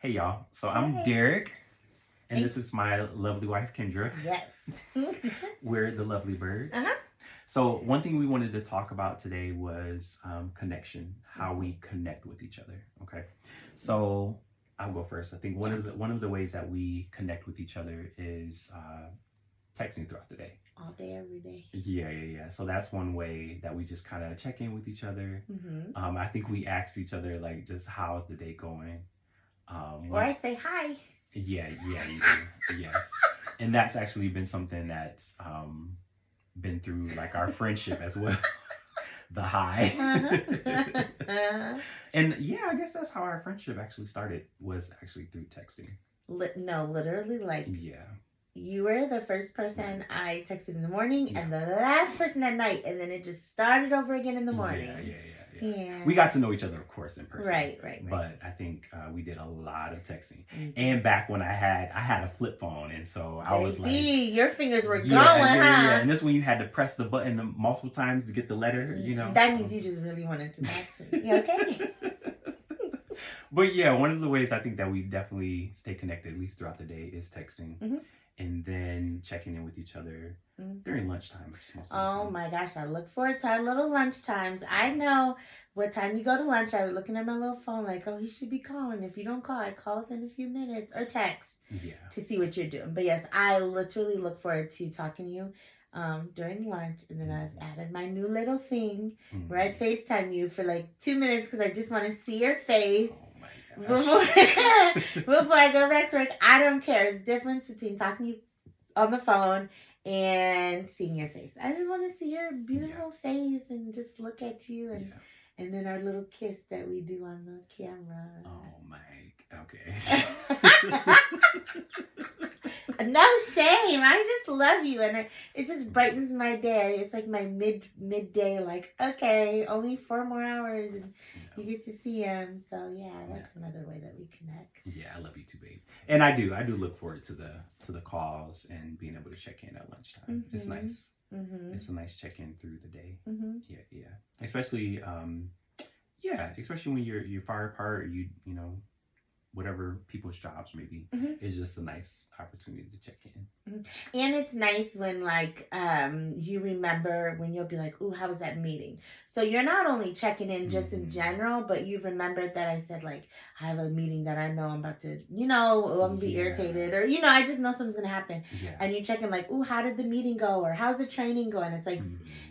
Hey y'all, so I'm Derrick, and Hey. this is my lovely wife Kendra. Yes. We're the Lovely Birds. Uh-huh. So one thing we wanted to talk about today was connection, how we connect with each other. Okay, so I'll go first. I think one of the ways that we connect with each other is texting throughout the day. All day, every day. Yeah. So that's one way that we just kind of check in with each other. Mm-hmm. I think we ask each other like, just how's the day going? Or I say hi. Yeah, you do. Yes. And that's actually been something that's been through like our friendship as well. The high. Uh-huh. And yeah, I guess that's how our friendship actually started, was actually through texting. No, literally, like, Yeah. you were the first person I texted in the morning and the last person at night, and then it just started over again in the morning. Yeah. We got to know each other, of course, in person. Right. But I think we did a lot of texting. And back when I had a flip phone, and so I was like, your fingers were going, Yeah. And this when you had to press the button multiple times to get the letter, you know. That means you just really wanted to text me. You okay? But yeah, one of the ways I think that we definitely stay connected, at least throughout the day, is texting. And then checking in with each other during lunchtime. Oh my gosh, I look forward to our little lunch times. I know what time you go to lunch. I was looking at my little phone like, oh, he should be calling. If you don't call, I call within a few minutes, or text to see what you're doing. But yes, I literally look forward to talking to you during lunch. And then I've added my new little thing where I FaceTime you for like 2 minutes because I just want to see your face. Before I go back to work. I don't care. There's a difference between talking to you on the phone and seeing your face. I just want to see your beautiful face and just look at you, and then our little kiss that we do on the camera. Oh my, okay. No shame. I just love you, and it just brightens my day. It's like my midday. Like, okay, only 4 more hours, and you get to see him. So yeah, that's another way that we connect. Yeah, I love you too, babe. And I do look forward to the calls and being able to check in at lunchtime. It's nice. It's a nice check in through the day. Yeah. Especially especially when you're far apart, or you know, whatever people's jobs maybe, is just a nice opportunity to check in. And it's nice when like you remember when you'll be like, ooh, how was that meeting? So you're not only checking in just in general, but you've remembered that I said, like, I have a meeting that I know I'm about to, I'm gonna be irritated, or I just know something's gonna happen. And you check in like, ooh, how did the meeting go, or how's the training going? It's like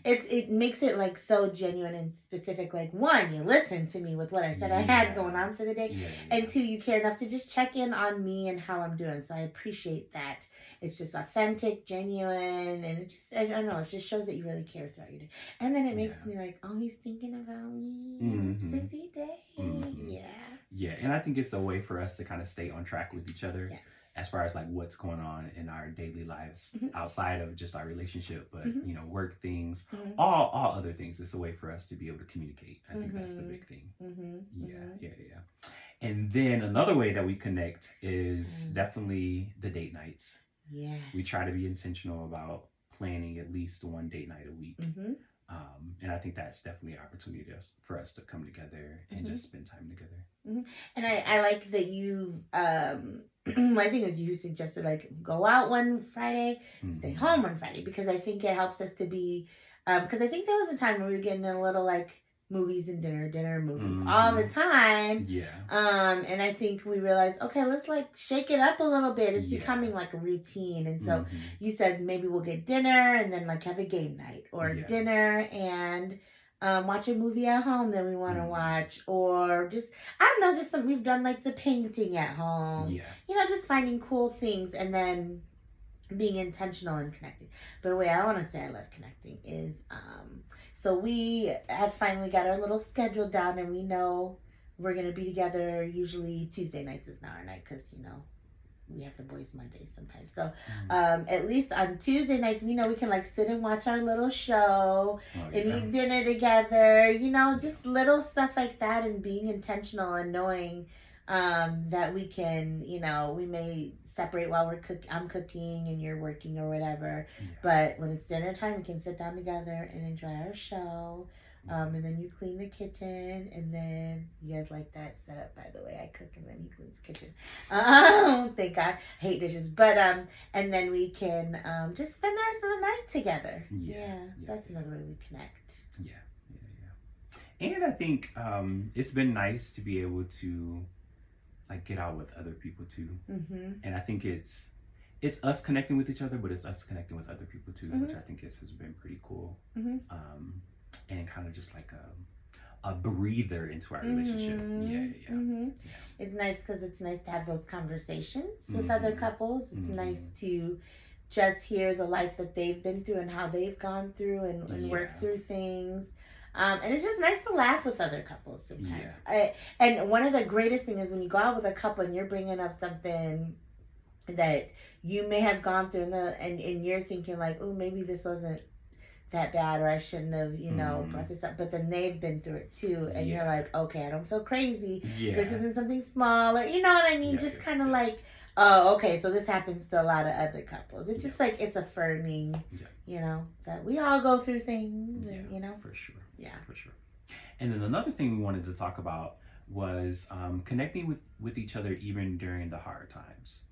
it makes it like so genuine and specific. Like, one, you listen to me with what I said I had going on for the day, and two, you care enough to just check in on me and how I'm doing. So I appreciate that. It's just authentic, genuine, and I don't know, it just shows that you really care throughout your day. And then it makes me like, oh, he's thinking about me in this busy day. Yeah, and I think it's a way for us to kind of stay on track with each other as far as like what's going on in our daily lives outside of just our relationship, but work things, all other things. It's a way for us to be able to communicate. I think that's the big thing. Yeah. And then another way that we connect is definitely the date nights. Yeah. We try to be intentional about planning at least one date night a week. And I think that's definitely an opportunity for us to come together and just spend time together. And I like that you, I think it was you who suggested, like, go out one Friday, stay home one Friday, because I think it helps us to be, because I think there was a time when we were getting a little, like, movies and dinner movies all the time. And I think we realized, okay, let's like shake it up a little bit. It's becoming like a routine. And so you said maybe we'll get dinner and then like have a game night, or dinner and watch a movie at home that we want to watch, or just, I don't know, just we've done like the painting at home, just finding cool things, and then being intentional and connecting. But the way I want to say I love connecting is, so we have finally got our little schedule down, and we know we're going to be together. Usually Tuesday nights is now our night, because, we have the boys Mondays sometimes. So at least on Tuesday nights, we know we can like sit and watch our little show and eat dinner together, just little stuff like that, and being intentional and knowing that we can, we may separate while I'm cooking and you're working or whatever, but when it's dinner time, we can sit down together and enjoy our show. And then you clean the kitchen, and then you guys like that setup, by the way. I cook and then he includes kitchen. Thank God. I hate dishes. But and then we can just spend the rest of the night together. So that's another way we connect. Yeah. And I think it's been nice to be able to like get out with other people too. And I think it's us connecting with each other, but it's us connecting with other people too, which I think has been pretty cool. And kind of just like a breather into our relationship. It's nice because it's nice to have those conversations with other couples. It's nice to just hear the life that they've been through and how they've gone through and work through things. And it's just nice to laugh with other couples sometimes. And one of the greatest things is when you go out with a couple and you're bringing up something that you may have gone through and you're thinking like, oh, maybe this wasn't that bad, or I shouldn't have, brought this up. But then they've been through it too, and you're like, okay, I don't feel crazy. This isn't something small, or you know what I mean? Just kind of like, oh, okay, so this happens to a lot of other couples. It's just like it's affirming, that we all go through things, and for sure. For sure. And then another thing we wanted to talk about was connecting with each other even during the hard times.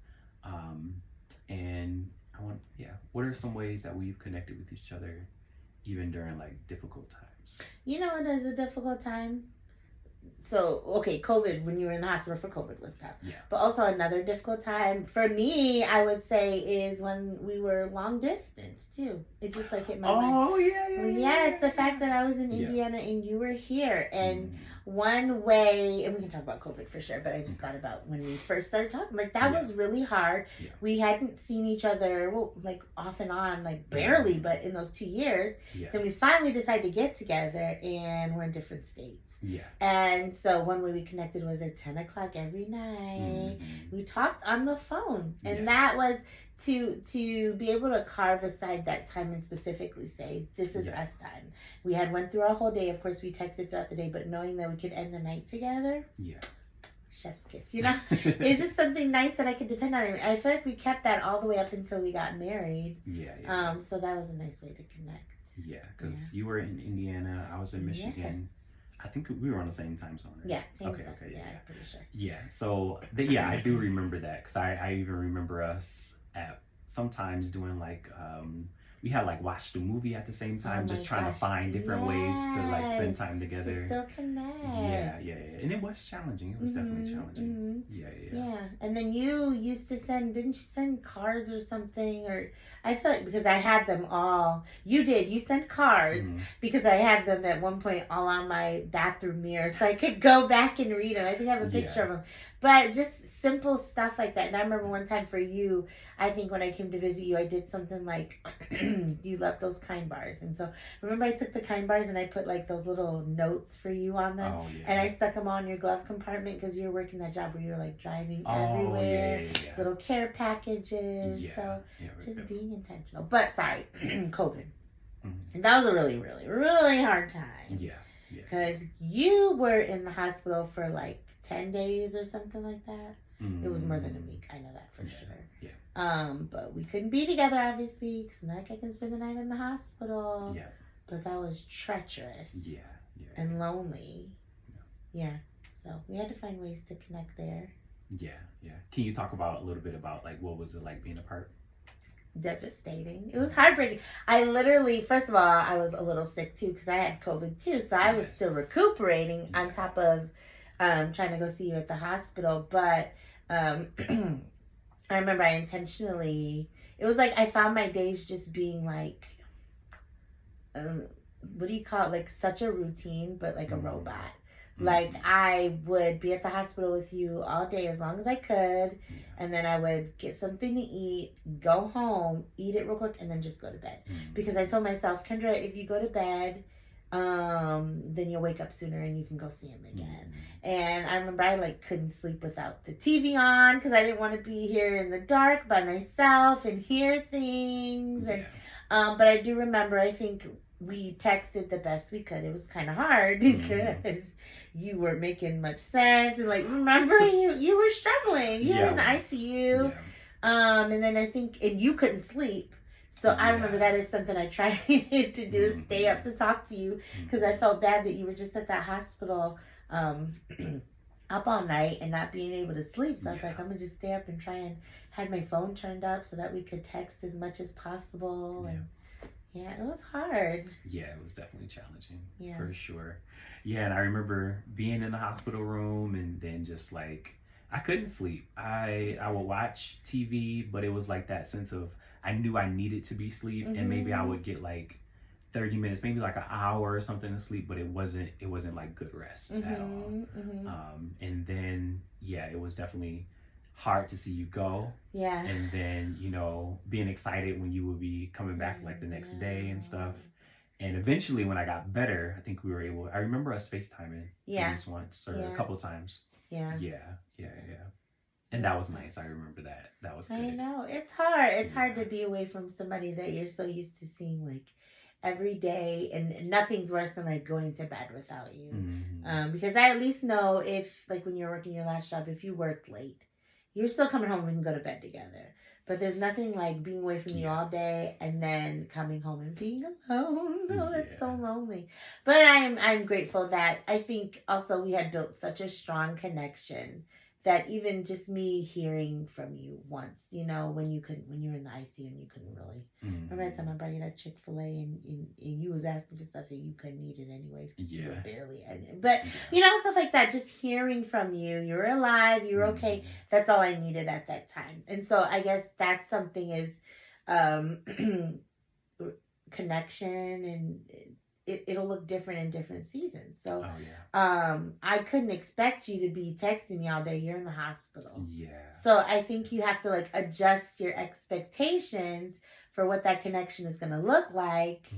And what are some ways that we've connected with each other even during like difficult times? You know what is a difficult time? So, okay, COVID, when you were in the hospital for COVID was tough. But also another difficult time for me, I would say, is when we were long distance too. It just like hit my mind. Oh, yeah. The fact that I was in Indiana and you were here. And one way, and we can talk about COVID for sure, but I just thought about when we first started talking, like that was really hard. We hadn't seen each other, like off and on, like barely, but in those 2 years, then we finally decided to get together and we're in different states. And so one way we connected was at 10 o'clock every night. We talked on the phone, and that was to be able to carve aside that time and specifically say, this is us time. We had went through our whole day. Of course, we texted throughout the day, but knowing that we could end the night together. Chef's kiss, it's just something nice that I could depend on. I feel like we kept that all the way up until we got married. So that was a nice way to connect. Because you were in Indiana, I was in Michigan. I think we were on the same time zone, right? Same zone. I'm pretty sure. So I do remember that, because I even remember us at sometimes doing like we had like watched a movie at the same time, just trying to find different ways to like spend time together. To still connect. And it was challenging. It was definitely challenging. And then you used to didn't you send cards or something? Or I feel like, because I had them all. You sent cards because I had them at one point all on my bathroom mirror, so I could go back and read them. I think I have a picture of them. But just simple stuff like that. And I remember one time for you, I think when I came to visit you, I did something like, you left those kind bars. And so remember I took the kind bars and I put like those little notes for you on them. And I stuck them on your glove compartment because you were working that job where you were like driving everywhere. Little care packages. Just being intentional. But sorry, COVID. And that was a really, really, really hard time. Because you were in the hospital for like 10 days or something like that. It was more than a week. I know that for sure. But we couldn't be together, obviously, because not like I can spend the night in the hospital. But that was treacherous. And lonely. So we had to find ways to connect there. Can you talk a little bit about like what was it like being apart? Devastating. It was heartbreaking. I literally, first of all, I was a little sick too because I had COVID too, so I was still recuperating on top of trying to go see you at the hospital. But I remember I intentionally, it was like I found my days just being like, what do you call it? Like such a routine, but like a robot. Like I would be at the hospital with you all day as long as I could, and then I would get something to eat, go home, eat it real quick, and then just go to bed. Because I told myself, Kendra, if you go to bed, then you'll wake up sooner and you can go see him again. And I remember I like couldn't sleep without the TV on because I didn't want to be here in the dark by myself and hear things. And but I do remember, I think we texted the best we could. It was kind of hard because you weren't making much sense, and like remember you were struggling. You were in the ICU, and then I think and you couldn't sleep. So I remember that is something I tried to do, is stay up to talk to you because I felt bad that you were just at that hospital on up all night and not being able to sleep. So I was like, I'm gonna just stay up and try and had my phone turned up so that we could text as much as possible. And yeah, it was hard. Yeah, it was definitely challenging. Yeah. For sure. Yeah, and I remember being in the hospital room and then just like I couldn't sleep. I would watch TV, but it was like that sense of I knew I needed to be asleep, and maybe I would get like 30 minutes, maybe like an hour or something to sleep, but it wasn't like good rest at all. And then it was definitely hard to see you go. Yeah. And then, being excited when you would be coming back like the next day and stuff. And eventually when I got better, I think I remember us FaceTiming at least once or a couple of times. Yeah. And that was nice. I remember that. That was good. I know. It's hard. It's hard to be away from somebody that you're so used to seeing like every day, and nothing's worse than like going to bed without you. Because I at least know if like when you're working your last job, if you worked late, you're still coming home and we can go to bed together. But there's nothing like being away from you all day and then coming home and being alone. Oh, that's so lonely. But I'm grateful that I think also we had built such a strong connection that even just me hearing from you once, when you were in the ICU and you couldn't really. Remember that time I brought you that Chick-fil-A and you was asking for stuff that you couldn't eat it anyways because you were barely at it. But, stuff like that, just hearing from you, you're alive, you're okay. That's all I needed at that time. And so I guess that's something is connection, and it'll look different in different seasons. So I couldn't expect you to be texting me all day. You're in the hospital. Yeah. So I think you have to like adjust your expectations for what that connection is going to look like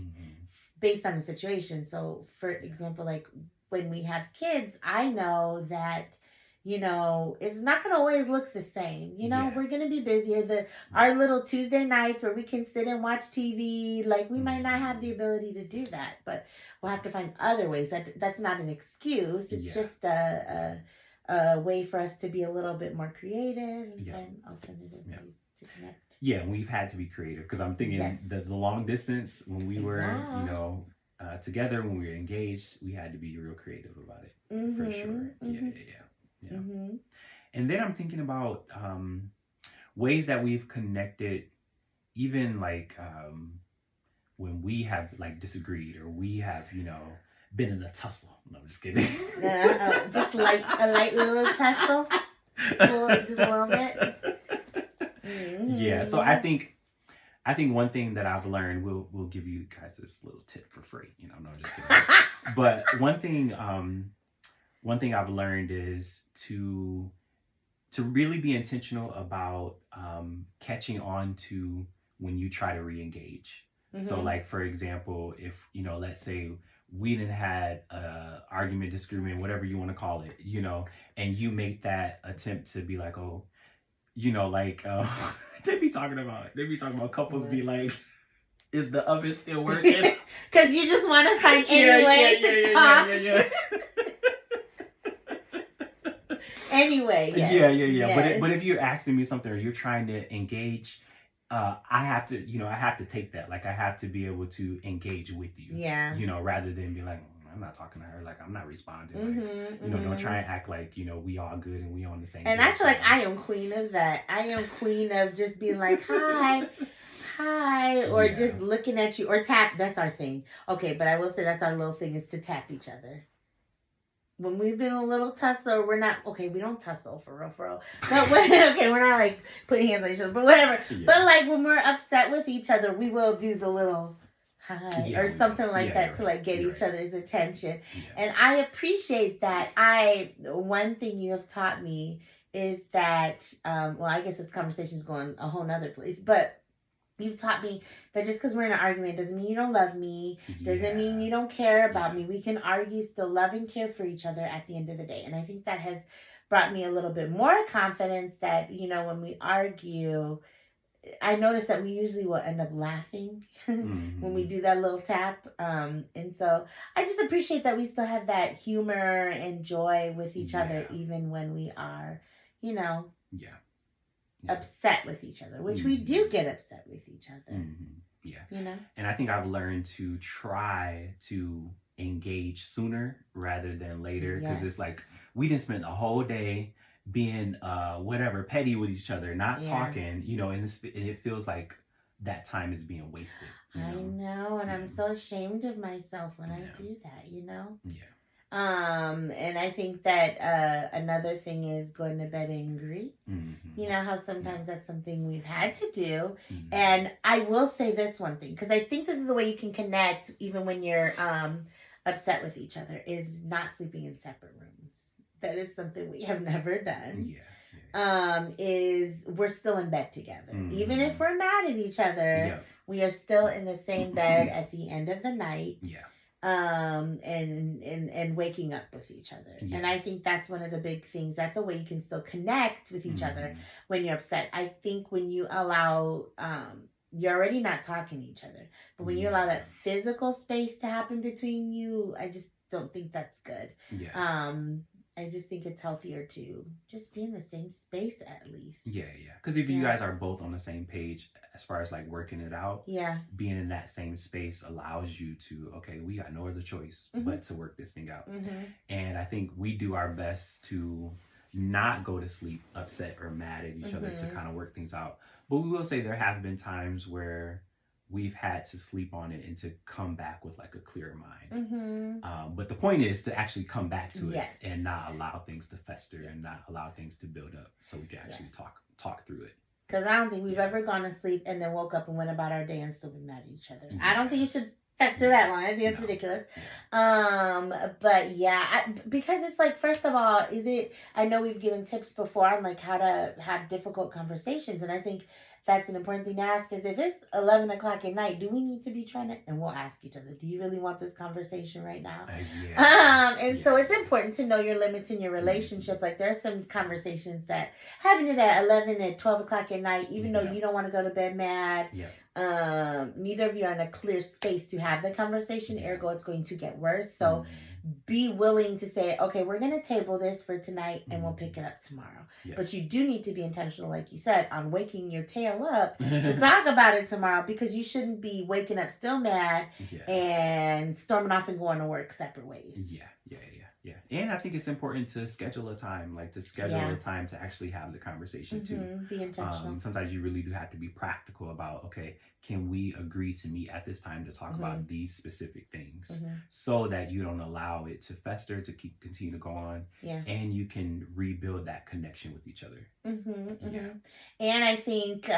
based on the situation. So for example, like when we have kids, I know that it's not going to always look the same. We're going to be busier. Our little Tuesday nights where we can sit and watch TV, like we might not have the ability to do that, but we'll have to find other ways. That's not an excuse. It's just a way for us to be a little bit more creative and find alternative ways to connect. Yeah, and we've had to be creative because I'm thinking the long distance when we were, together, when we were engaged, we had to be real creative about it for sure. Yeah. And then I'm thinking about ways that we've connected, even like when we have like disagreed or we have, been in a tussle. No, I'm just kidding. Just like a light little tussle, just a little bit. Yeah. So I think one thing that I've learned, we'll give you guys this little tip for free. No, I'm just kidding. But one thing I've learned is to really be intentional about catching on to when you try to re-engage. So like, for example, if, let's say we didn't had a argument, disagreement, whatever you want to call it, and you make that attempt to be like, oh, like they be talking about couples be like, is the oven still working? Because you just want to find any way to talk. Anyway, yes. Yeah. But if you're asking me something or you're trying to engage, I have to take that. Like I have to be able to engage with you. Yeah. Rather than be like, I'm not talking to her. Like I'm not responding. Don't try and act like we all good and we on the same. And I feel like I am queen of that. I am queen of just being like, hi, or just looking at you or tap. That's our thing. Okay, but I will say that's our little thing is to tap each other. When we've been a little tussle, we're not, we don't tussle for real. But we're not like putting hands on each other, but whatever. Yeah. But like when we're upset with each other, we will do the little hi or something like that to like get each other's attention. Yeah. And I appreciate that. One thing you have taught me is that, I guess this conversation is going a whole nother place, but you've taught me that just because we're in an argument doesn't mean you don't love me, doesn't mean you don't care about me. We can argue, still love and care for each other at the end of the day. And I think that has brought me a little bit more confidence that, when we argue, I notice that we usually will end up laughing when we do that little tap. And so I just appreciate that we still have that humor and joy with each other, even when we are, upset with each other, which we do get upset with each other. Yeah. And I think I've learned to try to engage sooner rather than later, because Yes. it's like we didn't spend the whole day being whatever petty with each other, not talking, you know, and it feels like that time is being wasted. I know, and I'm so ashamed of myself when I do that, you know? Yeah. And I think that another thing is going to bed angry. Mm-hmm. You know how sometimes that's something we've had to do. Mm-hmm. And I will say this one thing, because I think this is a way you can connect even when you're upset with each other, is not sleeping in separate rooms. That is something we have never done. Yeah. Is we're still in bed together. Mm-hmm. Even if we're mad at each other, we are still in the same bed at the end of the night. Yeah. And waking up with each other. Yeah. And I think that's one of the big things. That's a way you can still connect with each other when you're upset. I think when you allow, you're already not talking to each other, but when you allow that physical space to happen between you, I just don't think that's good. Yeah. I just think it's healthier to just be in the same space at least. Yeah. Because if you guys are both on the same page as far as like working it out, being in that same space allows you to, okay, we got no other choice but to work this thing out. Mm-hmm. And I think we do our best to not go to sleep upset or mad at each other to kind of work things out. But we will say there have been times where we've had to sleep on it and to come back with like a clear mind. Mm-hmm. But the point is to actually come back to it and not allow things to fester and not allow things to build up, so we can actually talk through it. Because I don't think we've ever gone to sleep and then woke up and went about our day and still been mad at each other. I don't think you should fester that long. I think it's ridiculous. But because it's like, first of all, I know we've given tips before on like how to have difficult conversations, and I think that's an important thing to ask is if it's 11 o'clock at night, do we need to be trying to, and we'll ask each other, do you really want this conversation right now? So it's important to know your limits in your relationship. Like there's some conversations that having it at 11 and 12 o'clock at night, even though you don't want to go to bed mad, neither of you are in a clear space to have the conversation, ergo it's going to get worse. So be willing to say, okay, we're going to table this for tonight and we'll pick it up tomorrow. But you do need to be intentional, like you said, on waking your tail up to talk about it tomorrow, because you shouldn't be waking up still mad and storming off and going to work separate ways. Yeah. And I think it's important to schedule a time, a time to actually have the conversation too. Be intentional. Sometimes you really do have to be practical about, okay, can we agree to meet at this time to talk about these specific things so that you don't allow it to fester, to continue to go on, and you can rebuild that connection with each other. And I think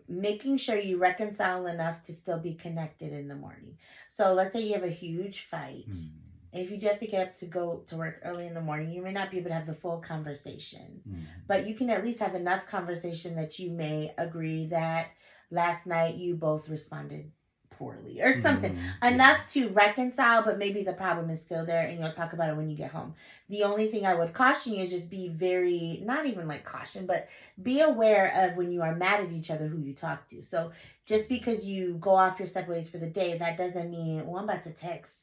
making sure you reconcile enough to still be connected in the morning. So let's say you have a huge fight. And if you do have to get up to go to work early in the morning, you may not be able to have the full conversation. But you can at least have enough conversation that you may agree that last night you both responded poorly or something. Enough to reconcile, but maybe the problem is still there and you'll talk about it when you get home. The only thing I would caution you is just be very, not even like caution, but be aware of when you are mad at each other who you talk to. So just because you go off your separate ways for the day, that doesn't mean, well, I'm about to text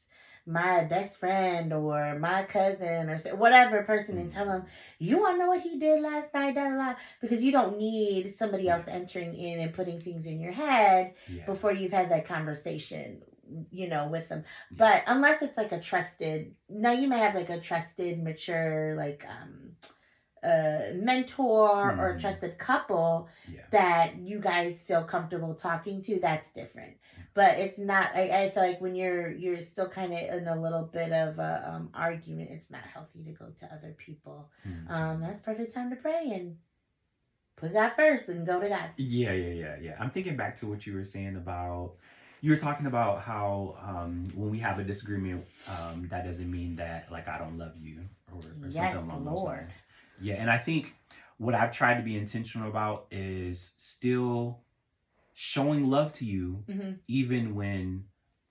my best friend or my cousin or whatever person and tell them, you want to know what he did last night, because you don't need somebody else entering in and putting things in your head before you've had that conversation, with them. But unless it's like a trusted, now you may have like a trusted, mature, like, mentor or a trusted couple that you guys feel comfortable talking to, that's different. But it's not, I feel like when you're still kind of in a little bit of a argument, it's not healthy to go to other people. That's perfect time to pray and put God first and go to God. Yeah. I'm thinking back to what you were saying about, you were talking about how when we have a disagreement, that doesn't mean that like I don't love you or something along those lines. Yeah, and I think what I've tried to be intentional about is still showing love to you, even when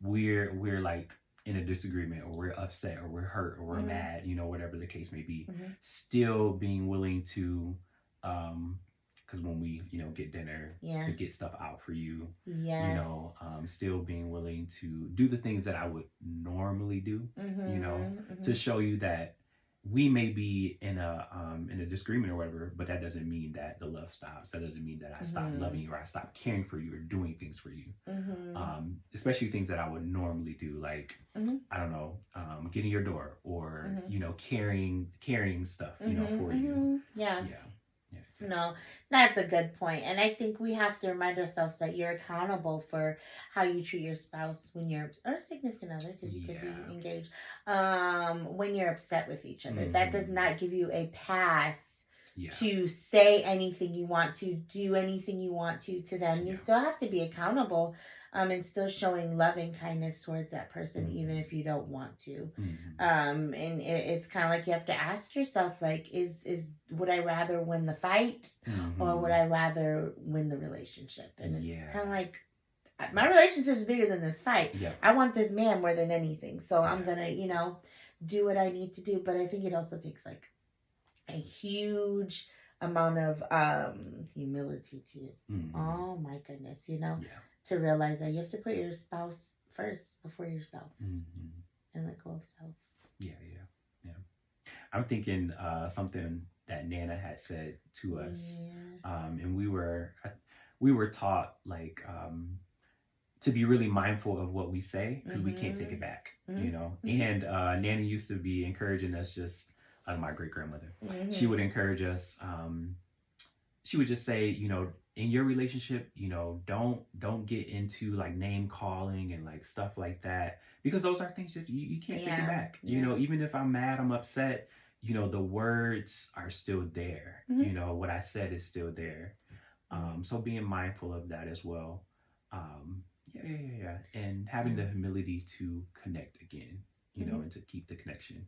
we're like in a disagreement or we're upset or we're hurt or we're mad, whatever the case may be. Still being willing to, because when we, get dinner, to get stuff out for you, still being willing to do the things that I would normally do, to show you that we may be in a disagreement or whatever, but that doesn't mean that the love stops. That doesn't mean that I stop loving you or I stop caring for you or doing things for you. Especially things that I would normally do, like I don't know, getting your door or carrying stuff, for you. Yeah. No, that's a good point. And I think we have to remind ourselves that you're accountable for how you treat your spouse when you're, or significant other, because you could be engaged, when you're upset with each other. That does not give you a pass to say anything you want to, do anything you want to them. You still have to be accountable. And still showing loving kindness towards that person, even if you don't want to. And it's kind of like you have to ask yourself, like, would I rather win the fight or would I rather win the relationship? And it's kind of like, my relationship is bigger than this fight. I want this man more than anything. So I'm going to, do what I need to do. But I think it also takes like a huge amount of humility too. Oh my goodness, to realize that you have to put your spouse first before yourself and let go of self. Yeah. I'm thinking something that Nana had said to us, and we were taught like to be really mindful of what we say because we can't take it back, And Nana used to be encouraging us, just my great grandmother. She would encourage us. She would just say, in your relationship, don't get into like name calling and like stuff like that, because those are things that you can't take it back. Even if I'm mad, I'm upset, the words are still there. What I said is still there. So being mindful of that as well. And having the humility to connect again, and to keep the connection,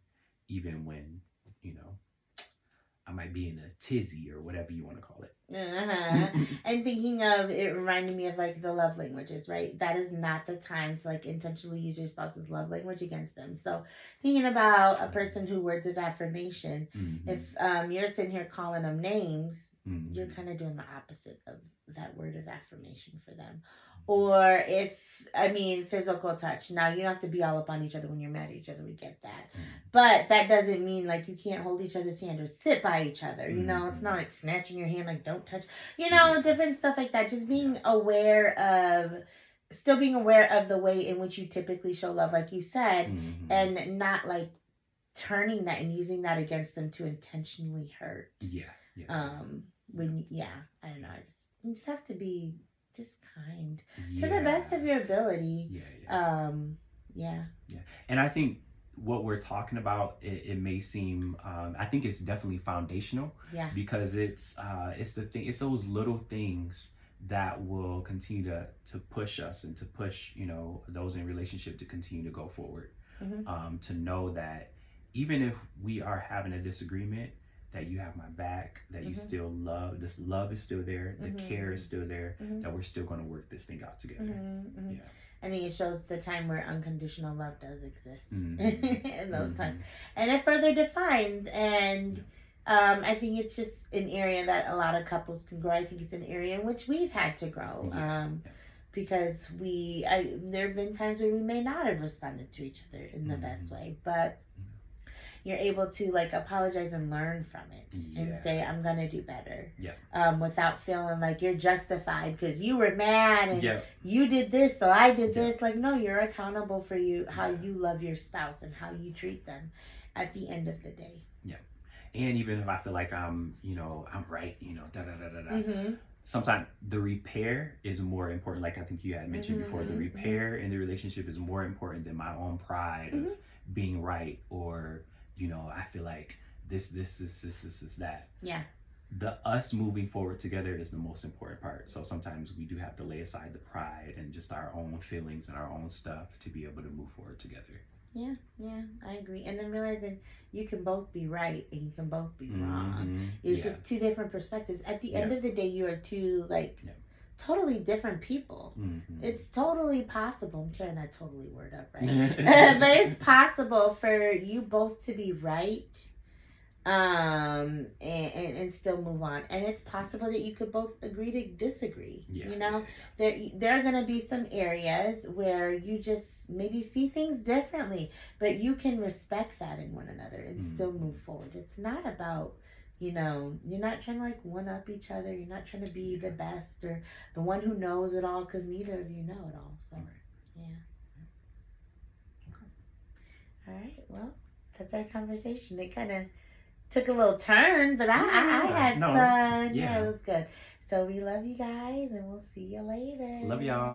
even when, I might be in a tizzy or whatever you want to call it. And thinking of it reminded me of like the love languages, right? That is not the time to like intentionally use your spouse's love language against them. So thinking about a person who words of affirmation, if you're sitting here calling them names, you're kind of doing the opposite of that word of affirmation for them. Or physical touch. Now, you don't have to be all up on each other when you're mad at each other. We get that. But that doesn't mean, like, you can't hold each other's hand or sit by each other. It's not like snatching your hand, like, don't touch. Different stuff like that. Just being aware of the way in which you typically show love, like you said, and not, like, turning that and using that against them to intentionally hurt. I don't know. You just have to be just kind to the best of your ability. And I think what we're talking about, it may seem, I think it's definitely foundational, because it's the thing, it's those little things that will continue to push us and to push, those in relationship to continue to go forward. To know that even if we are having a disagreement, that you have my back, that you still love, this love is still there, the care is still there, that we're still going to work this thing out together. I think it shows the time where unconditional love does exist in those times. And it further defines, and I think it's just an area that a lot of couples can grow. I think it's an area in which we've had to grow. Because there have been times where we may not have responded to each other in the best way, but you're able to like apologize and learn from it and say, I'm going to do better. Without feeling like you're justified because you were mad and you did this, so I did this. Like, no, you're accountable for how you love your spouse and how you treat them at the end of the day. And even if I feel like I'm right, sometimes the repair is more important. Like I think you had mentioned before, the repair in the relationship is more important than my own pride of being right, or I feel like this, that. The us moving forward together is the most important part. So sometimes we do have to lay aside the pride and just our own feelings and our own stuff to be able to move forward together. I agree. And then realizing you can both be right and you can both be wrong. It's just two different perspectives. At the end of the day, you are two totally different people. It's totally possible. I'm tearing that totally word up, right? But it's possible for you both to be right and still move on. And it's possible that you could both agree to disagree. Yeah, you know, there are going to be some areas where you just maybe see things differently, but you can respect that in one another and still move forward. It's not about, you're not trying to like one up each other. You're not trying to be the best or the one who knows it all, because neither of you know it all. So, yeah. All right. Well, that's our conversation. It kind of took a little turn, but I had fun. Yeah, it was good. So we love you guys, and we'll see you later. Love y'all.